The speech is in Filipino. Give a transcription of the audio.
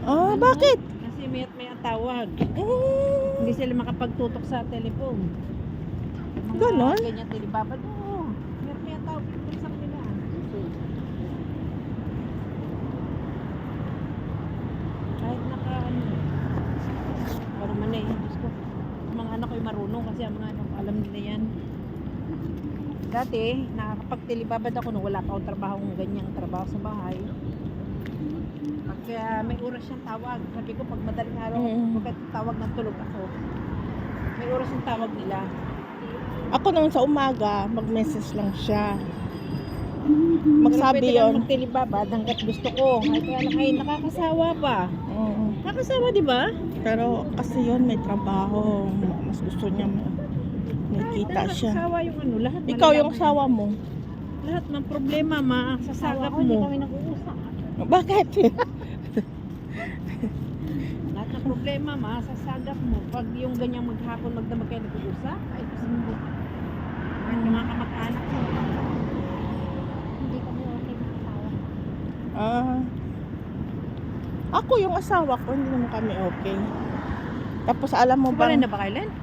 Ah, bakit? Kasi may ang tawag. Mm, Hindi sila makapagtutok sa telephone. Mga Ganon? ganyan tilibabad. Oo. May ang tawag dito sa kanila. Kahit naka ano. Para man eh. Diyos ko. Mga anak ko'y marunong kasi ang mga anak ko alam nila yan. Dati, nakakapagtilibabad ako nung wala pa akong trabaho ng ganyang trabaho sa bahay. Pag may oras siyang tawag, sabi ko pag madaling araw, pagkat tawag ng tulog ako, may oras yung tawag nila. ako naman sa umaga, mag-message lang siya. Pero Magsabi pwede lang yon. magtilibabad hanggat gusto ko. Ay kaya lang ay nakakasawa pa. Nakakasawa, di ba? Pero kasi yon may trabaho. Mas gusto niya may kita siya. Nakakasawa yung ano, lahat. Ikaw yung malalaman. asawa mo. Lahat ng problema, masasagap Ako, hindi mo. kami nag-uusap. Bakit? Lahat ng problema, masasagap mo. Pag yung ganyang maghapon, magdamag kayo nag-uusap, ay gusto mo. Kahit yung mga kamag-anak mo. Hindi kami okay mag-asawa. Ah. Ako yung asawa ko, hindi naman kami okay. Tapos alam mo Wala bang na ba kailan?